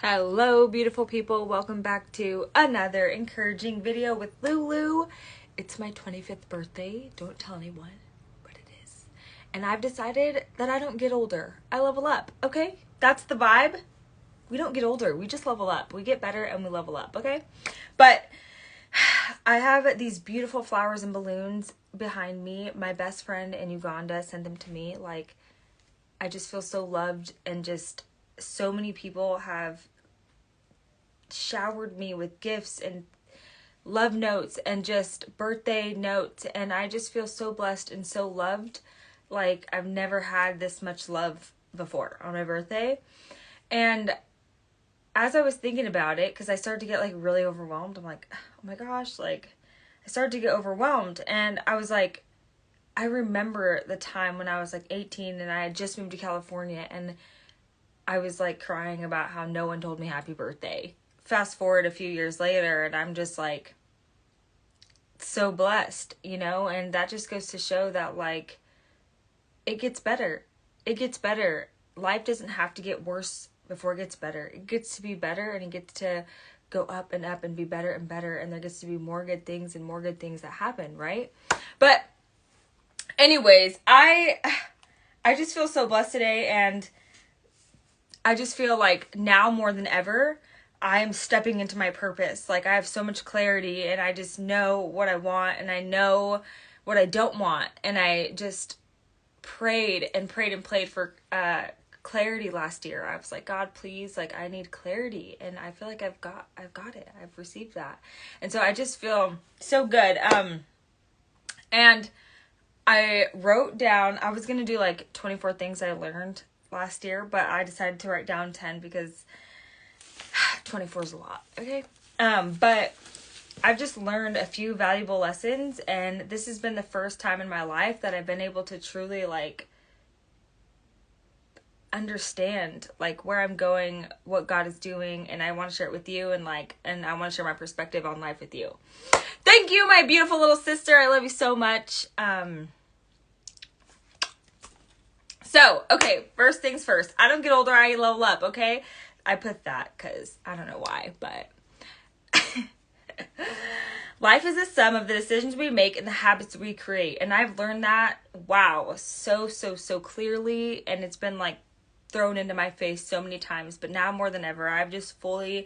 Hello, beautiful people. Welcome back to another encouraging video with Looloo. It's my 25th birthday. Don't tell anyone, but it is. And I've decided that I don't get older. I level up, okay? That's the vibe. We don't get older. We just level up. We get better and we level up, okay? But I have these beautiful flowers and balloons behind me. My best friend in Uganda sent them to me. Like, I just feel so loved, and just so many people have showered me with gifts and love notes and just birthday notes, and I just feel so blessed and so loved. Like, I've never had this much love before on my birthday. And as I was thinking about it, because I started to get like really overwhelmed, I'm like, oh my gosh, like I started to get overwhelmed, and I was like, I remember the time when I was like 18 and I had just moved to California, and I was like crying about how no one told me happy birthday. Fast forward a few years later, and I'm just like so blessed, you know? And that just goes to show that like it gets better. It gets better. Life doesn't have to get worse before it gets better. It gets to be better, and it gets to go up and up and be better and better, and there gets to be more good things and more good things that happen, right? But anyways, I just feel so blessed today, and I just feel like now more than ever, I am stepping into my purpose. Like, I have so much clarity, and I just know what I want, and I know what I don't want. And I just prayed and prayed and prayed for clarity last year. I was like, God, please, like, I need clarity. And I feel like I've got it. I've received that. And so I just feel so good. And I wrote down, I was going to do like 24 things I learned last year, but I decided to write down 10 because 24 is a lot, okay? But I've just learned a few valuable lessons, and this has been the first time in my life that I've been able to truly like understand like where I'm going, what God is doing, and I want to share it with you, and I want to share my perspective on life with you. Thank you, my beautiful little sister. I love you so much. So, okay, first things first. I don't get older, I level up, okay? I put that because I don't know why, but life is a sum of the decisions we make and the habits we create. And I've learned that, wow, so clearly. And it's been like thrown into my face so many times. But now more than ever, I've just fully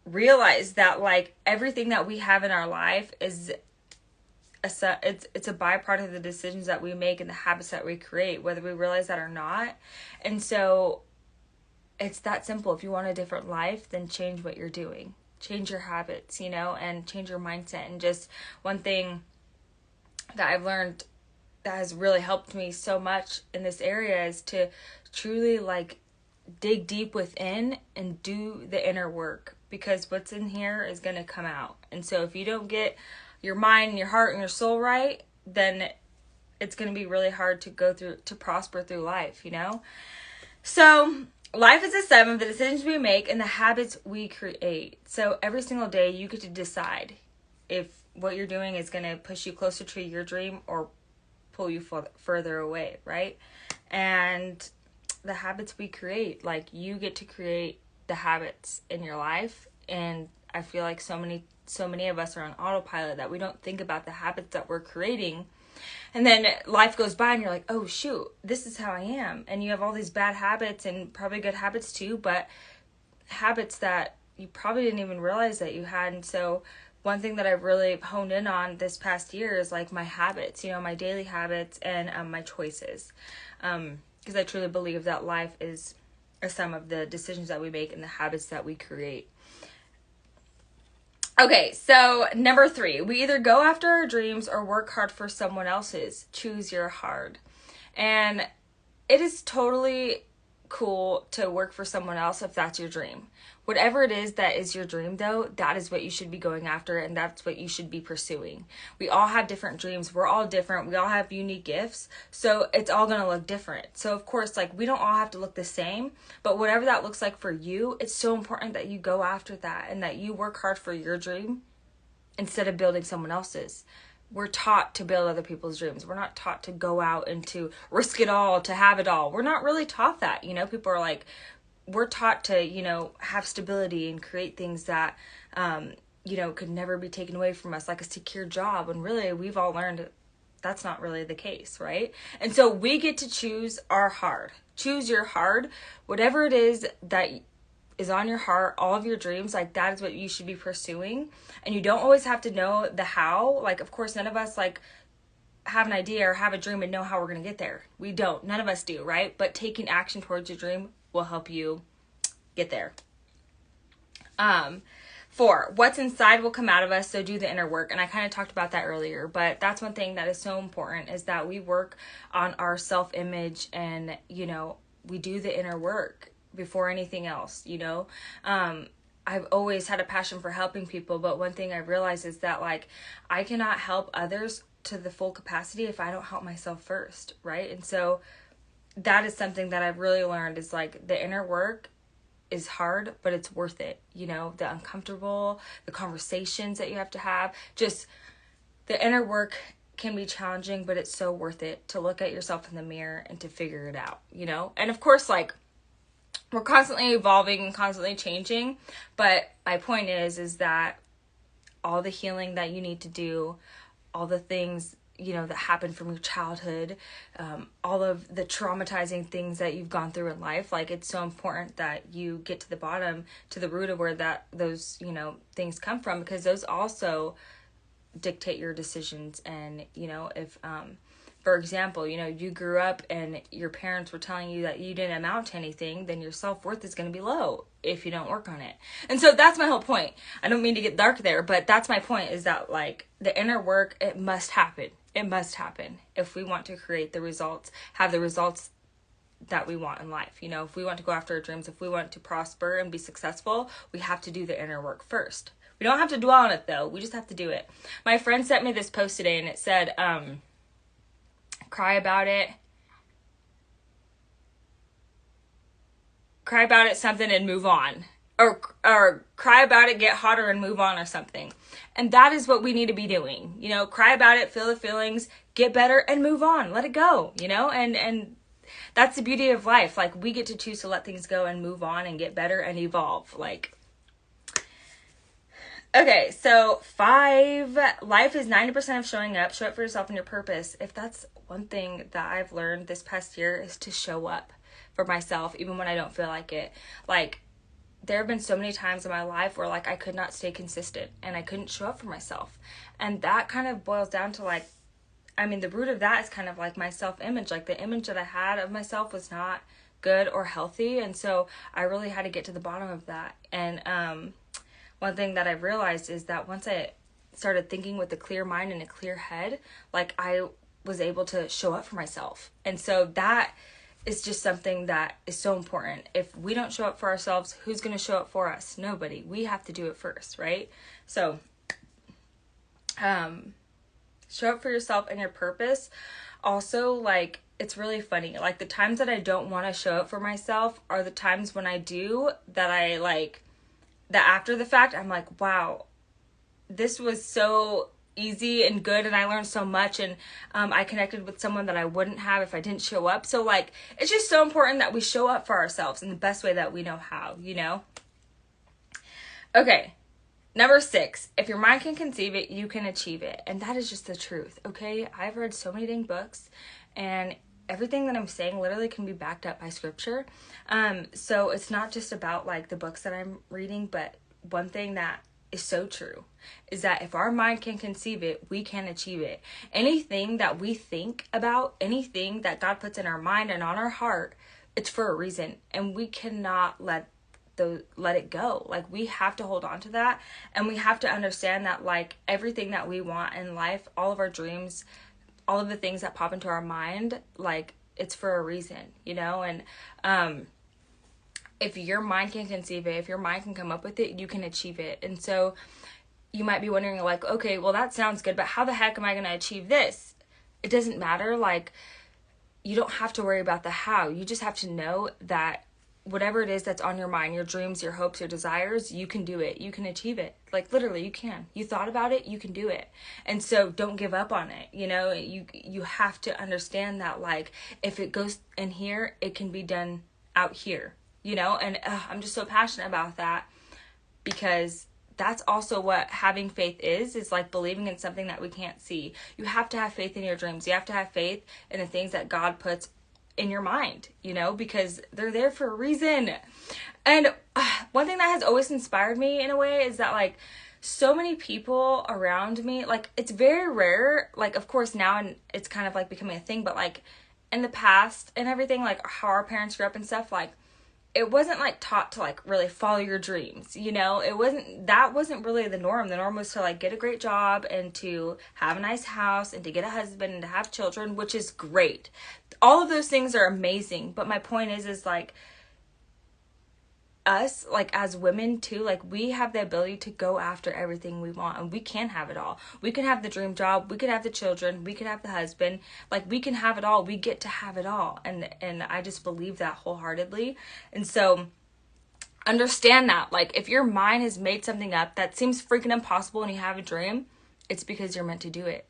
realized that like everything that we have in our life is it's a byproduct of the decisions that we make and the habits that we create, whether we realize that or not. And so it's that simple. If you want a different life, then change what you're doing. Change your habits, you know, and change your mindset. And just one thing that I've learned that has really helped me so much in this area is to truly like dig deep within and do the inner work, because what's in here is going to come out. And so if you don't get your mind and your heart and your soul right, then it's going to be really hard to prosper through life, you know? So life is a sum of the decisions we make and the habits we create. So every single day you get to decide if what you're doing is going to push you closer to your dream or pull you further away, right? And the habits we create, like you get to create the habits in your life. And I feel like so many of us are on autopilot that we don't think about the habits that we're creating. And then life goes by and you're like, oh shoot, this is how I am. And you have all these bad habits, and probably good habits too, but habits that you probably didn't even realize that you had. And so one thing that I've really honed in on this past year is like my habits, you know, my daily habits and my choices. Because I truly believe that life is a sum of the decisions that we make and the habits that we create. Okay, so number 3, we either go after our dreams or work hard for someone else's. Choose your hard. And it is totally cool to work for someone else if that's your dream. Whatever it is that is your dream, though, that is what you should be going after, and that's what you should be pursuing. We all have different dreams. We're all different. We all have unique gifts, so it's all going to look different. So, of course, like, we don't all have to look the same, but whatever that looks like for you, it's so important that you go after that and that you work hard for your dream instead of building someone else's. We're taught to build other people's dreams. We're not taught to go out and to risk it all, to have it all. We're not really taught that, you know? People are like, we're taught to, have stability and create things that, could never be taken away from us, like a secure job. And really, we've all learned that's not really the case, right? And so we get to choose our hard. Choose your hard. Whatever it is that is on your heart, all of your dreams, like that is what you should be pursuing. And you don't always have to know the how. Like, of course, none of us like have an idea or have a dream and know how we're going to get there. We don't. None of us do, right? But taking action towards your dream will help you get there. 4, what's inside will come out of us, so do the inner work. And I kind of talked about that earlier, but that's one thing that is so important, is that we work on our self-image and, we do the inner work before anything else, I've always had a passion for helping people, but one thing I realized is that, like, I cannot help others to the full capacity if I don't help myself first, right? And so that is something that I've really learned, is like the inner work is hard, but it's worth it. The uncomfortable, the conversations that you have to have, just the inner work can be challenging, but it's so worth it to look at yourself in the mirror and to figure it out, And of course, like, we're constantly evolving and constantly changing, but my point is that all the healing that you need to do, all the things, that happened from your childhood, all of the traumatizing things that you've gone through in life, like, it's so important that you get to the bottom, to the root of where those things come from, because those also dictate your decisions. And, if, for example, you grew up and your parents were telling you that you didn't amount to anything, then your self-worth is going to be low if you don't work on it. And so that's my whole point. I don't mean to get dark there, but that's my point, is that, like, the inner work, it must happen. It must happen if we want to create the results, have the results that we want in life. If we want to go after our dreams, if we want to prosper and be successful, we have to do the inner work first. We don't have to dwell on it, though. We just have to do it. My friend sent me this post today, and it said, cry about it, something, and move on. Or cry about it, get hotter, and move on, or something. And that is what we need to be doing. Cry about it, feel the feelings, get better, and move on. Let it go, and that's the beauty of life. Like, we get to choose to let things go and move on and get better and evolve. Like, okay, so 5, life is 90% of showing up. Show up for yourself and your purpose. If that's one thing that I've learned this past year, is to show up for myself, even when I don't feel like it. Like, there have been so many times in my life where, like, I could not stay consistent and I couldn't show up for myself. And that kind of boils down to, like, the root of that is kind of like my self-image. Like, the image that I had of myself was not good or healthy. And so I really had to get to the bottom of that. And one thing that I've realized is that once I started thinking with a clear mind and a clear head, like, I was able to show up for myself. And so that is just something that is so important. If we don't show up for ourselves, who's going to show up for us? Nobody. We have to do it first, right? So, show up for yourself and your purpose. Also, like, it's really funny. Like, the times that I don't want to show up for myself are the times when I do, that I, like, that after the fact, I'm like, wow, this was so easy and good, and I learned so much, and I connected with someone that I wouldn't have if I didn't show up. So, like, it's just so important that we show up for ourselves in the best way that we know how, Okay, number 6, if your mind can conceive it, you can achieve it. And that is just the truth, okay? I've read so many dang books, and everything that I'm saying literally can be backed up by scripture. So it's not just about, like, the books that I'm reading, but one thing that is so true is that if our mind can conceive it, we can achieve it. Anything that we think about, anything that God puts in our mind and on our heart, it's for a reason, and we cannot let it go. Like, we have to hold on to that, and we have to understand that, like, everything that we want in life, all of our dreams, all of the things that pop into our mind, like, it's for a reason, and if your mind can conceive it, if your mind can come up with it, you can achieve it. And so you might be wondering, like, okay, well, that sounds good, but how the heck am I going to achieve this? It doesn't matter. Like, you don't have to worry about the how. You just have to know that whatever it is that's on your mind, your dreams, your hopes, your desires, you can do it. You can achieve it. Like, literally, you can. You thought about it, you can do it. And so don't give up on it. You have to understand that, like, if it goes in here, it can be done out here. you know? And I'm just so passionate about that, because that's also what having faith is like believing in something that we can't see. You have to have faith in your dreams. You have to have faith in the things that God puts in your mind, you know, because they're there for a reason. And one thing that has always inspired me in a way is that, like, so many people around me, like, it's very rare, like, of course now, and it's kind of like becoming a thing, but like in the past and everything, like how our parents grew up and stuff, like, it wasn't like taught to like really follow your dreams, you know? That wasn't really the norm. The norm was to like get a great job and to have a nice house and to get a husband and to have children, which is great. All of those things are amazing. But my point is like, us, like, as women too, like, we have the ability to go after everything we want, and we can have it all. We can have the dream job, we could have the children, we could have the husband, like, we can have it all. We get to have it all. And I just believe that wholeheartedly. And so understand that, like, if your mind has made something up that seems freaking impossible and you have a dream, it's because you're meant to do it.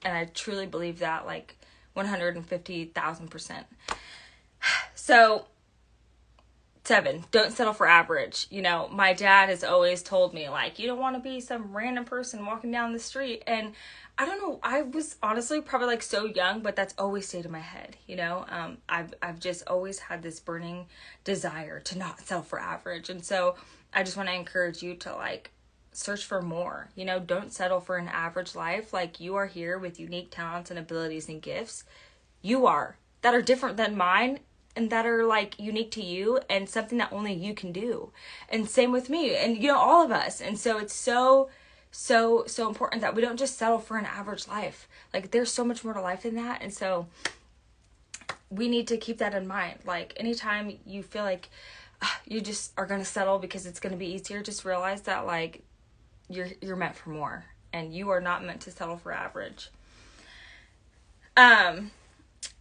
And I truly believe that, like, 150,000%. So 7, don't settle for average. You know, my dad has always told me, like, you don't want to be some random person walking down the street. And I don't know, I was honestly probably like so young, but that's always stayed in my head, you know. I've just always had this burning desire to not settle for average. And so I just want to encourage you to, like, search for more, you know. Don't settle for an average life. Like, you are here with unique talents and abilities and gifts. You are, that are different than mine, and that are, like, unique to you and something that only you can do. And same with me and, you know, all of us. And so it's so important that we don't just settle for an average life. Like, there's so much more to life than that. And so we need to keep that in mind. Like, anytime you feel like you just are going to settle because it's going to be easier, just realize that, like, you're meant for more, and you are not meant to settle for average.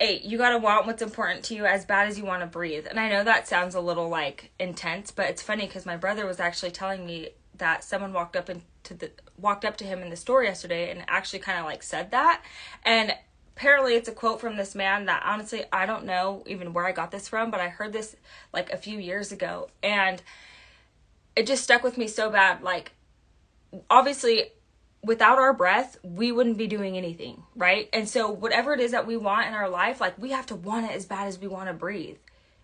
8, you gotta want what's important to you as bad as you want to breathe. And I know that sounds a little, like, intense, but it's funny because my brother was actually telling me that someone walked up to him in the store yesterday and actually kind of, like, said that. And apparently it's a quote from this man that, honestly, I don't know even where I got this from, but I heard this, like, a few years ago, and it just stuck with me so bad. Like, obviously, without our breath, we wouldn't be doing anything, right? And so whatever it is that we want in our life, like, we have to want it as bad as we want to breathe.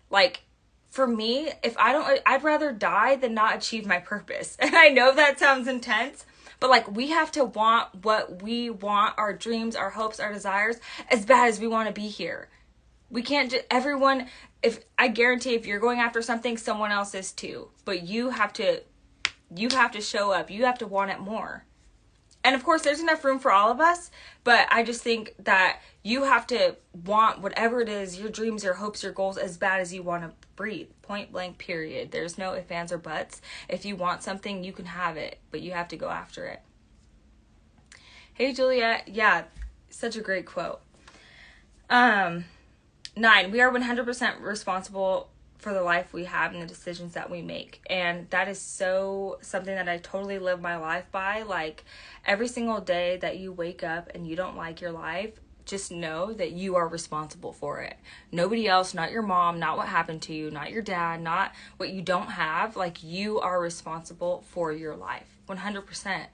Like, for me, I'd rather die than not achieve my purpose. And I know that sounds intense, but, like, we have to want what we want, our dreams, our hopes, our desires, as bad as we want to be here. We can't just, I guarantee if you're going after something, someone else is too. But you have to show up. You have to want it more. And of course, there's enough room for all of us, but I just think that you have to want whatever it is, your dreams, your hopes, your goals, as bad as you want to breathe. Point blank, period. There's no ifs, ands, or buts. If you want something, you can have it, but you have to go after it. Hey, Juliet. Yeah, such a great quote. 9, we are 100% responsible for the life we have and the decisions that we make. And that is so something that I totally live my life by. Like, every single day that you wake up and you don't like your life, just know that you are responsible for it. Nobody else, not your mom, not what happened to you, not your dad, not what you don't have. Like, you are responsible for your life, 100%.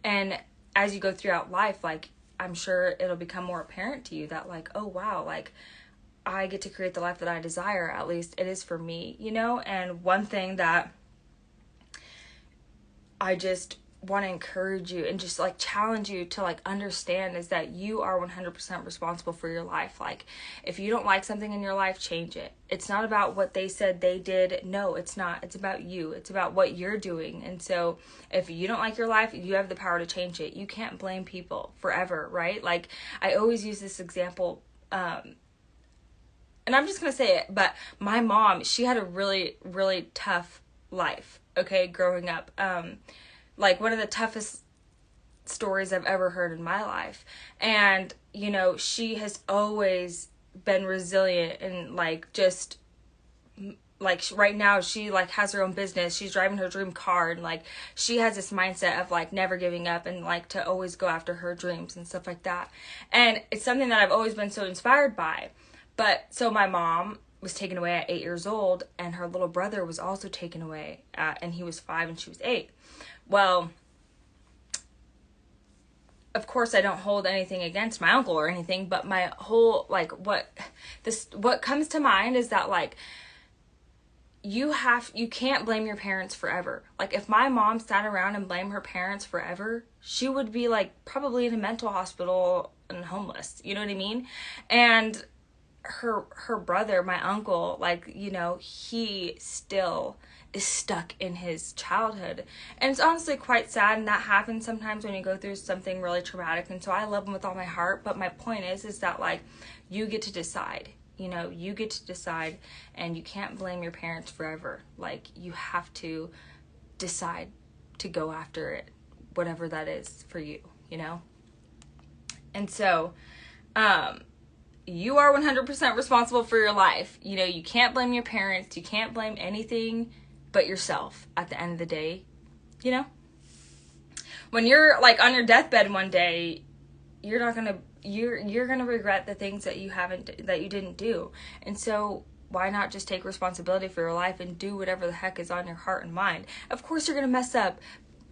And as you go throughout life, like, I'm sure it'll become more apparent to you that, like, oh wow, like, I get to create the life that I desire. At least it is for me, you know? And one thing that I just want to encourage you and just, like, challenge you to, like, understand is that you are 100% responsible for your life. Like, if you don't like something in your life, change it. It's not about what they said they did. No, it's not. It's about you. It's about what you're doing. And so if you don't like your life, you have the power to change it. You can't blame people forever, right? Like, I always use this example, and I'm just going to say it, but my mom, she had a really, really tough life, okay, growing up. Like, one of the toughest stories I've ever heard in my life. And, you know, she has always been resilient and, like, just, like, right now she, like, has her own business. She's driving her dream car, and, like, she has this mindset of, like, never giving up and, like, to always go after her dreams and stuff like that. And it's something that I've always been so inspired by. But so my mom was taken away at 8 years old, and her little brother was also taken away and he was 5 and she was 8. Well, of course I don't hold anything against my uncle or anything, but my whole, like, what comes to mind is that, like, you can't blame your parents forever. Like, if my mom sat around and blamed her parents forever, she would be, like, probably in a mental hospital and homeless. You know what I mean? And her brother, my uncle, like, you know, he still is stuck in his childhood. And it's honestly quite sad, and that happens sometimes when you go through something really traumatic. And so I love him with all my heart, but my point is that, like, you get to decide. You know, you get to decide, and you can't blame your parents forever. Like, you have to decide to go after it, whatever that is for you, you know? And so, you are 100% responsible for your life. You know, you can't blame your parents. You can't blame anything but yourself at the end of the day, you know? When you're, like, on your deathbed one day, you're gonna regret the things that you didn't do. And so why not just take responsibility for your life and do whatever the heck is on your heart and mind? Of course you're gonna mess up,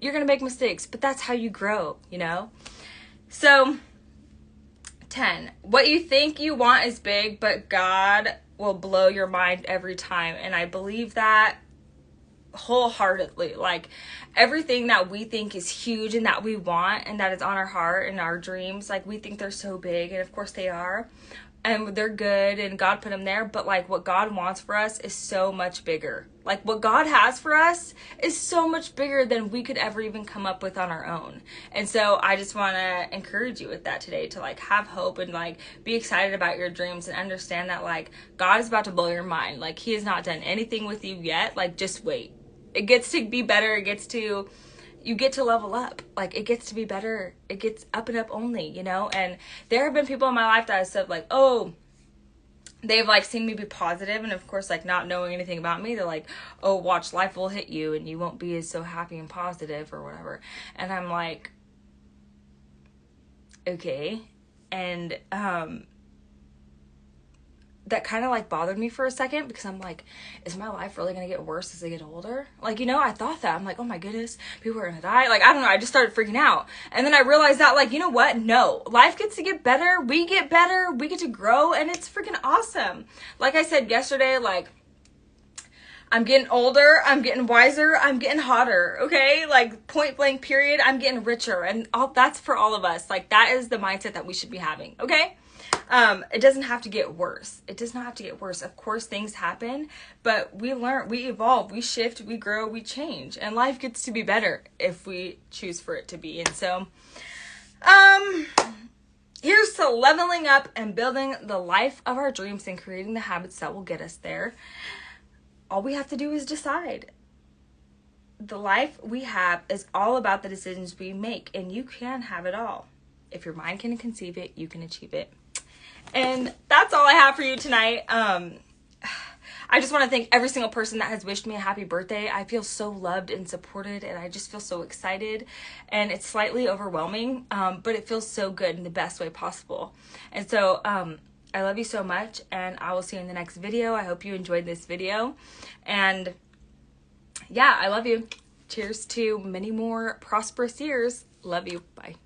you're gonna make mistakes, but that's how you grow, you know? So 10, what you think you want is big, but God will blow your mind every time. And I believe that wholeheartedly. Like, everything that we think is huge and that we want and that is on our heart and our dreams, like, we think they're so big, and of course they are, and they're good, and God put them there, but, like, what God wants for us is so much bigger. Like, what God has for us is so much bigger than we could ever even come up with on our own. And so I just want to encourage you with that today, to, like, have hope and, like, be excited about your dreams and understand that, like, God is about to blow your mind. Like, he has not done anything with you yet. Like, just wait. It gets to be better. You get to level up. Like, it gets to be better. It gets up and up only, you know? And there have been people in my life that have said, like, oh, they've, like, seen me be positive, and of course, like, not knowing anything about me, they're like, oh, watch, life will hit you and you won't be as so happy and positive or whatever. And I'm like, okay. And that kind of, like, bothered me for a second, because I'm like, is my life really going to get worse as I get older? Like, you know, I thought that. I'm like, oh my goodness, people are going to die. Like, I don't know. I just started freaking out. And then I realized that, like, you know what? No, life gets to get better. We get better. We get to grow, and it's freaking awesome. Like I said yesterday, like, I'm getting older, I'm getting wiser, I'm getting hotter, okay? Like, point blank period, I'm getting richer, and that's for all of us. Like, that is the mindset that we should be having, okay? It doesn't have to get worse. It does not have to get worse. Of course, things happen, but we learn, we evolve, we shift, we grow, we change, and life gets to be better if we choose for it to be. And so, here's to leveling up and building the life of our dreams and creating the habits that will get us there. All we have to do is decide. The life we have is all about the decisions we make, and you can have it all. If your mind can conceive it, you can achieve it. And that's all I have for you tonight. I just want to thank every single person that has wished me a happy birthday. I feel so loved and supported, and I just feel so excited, and it's slightly overwhelming, but it feels so good in the best way possible. And so I love you so much, and I will see you in the next video. I hope you enjoyed this video, and yeah, I love you. Cheers to many more prosperous years. Love you. Bye.